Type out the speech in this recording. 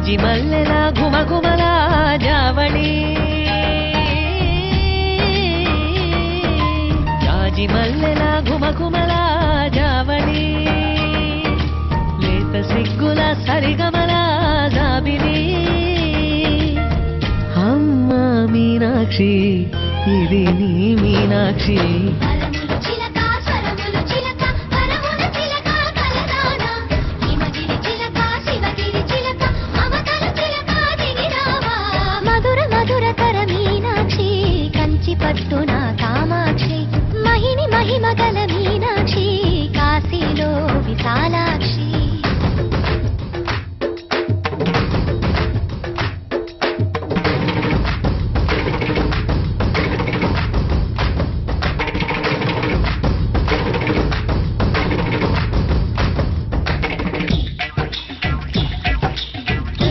మల్లెల ఘుమఘుమల జావళి జాజి మల్లెల ఘుమఘుమల జావళి లేత సిగ్గుల సరిగమల జాబిలి అమ్మ మీనాక్షి ఇది నీ మీనాక్షి పట్టున కామాక్షి మహిని మహిమగల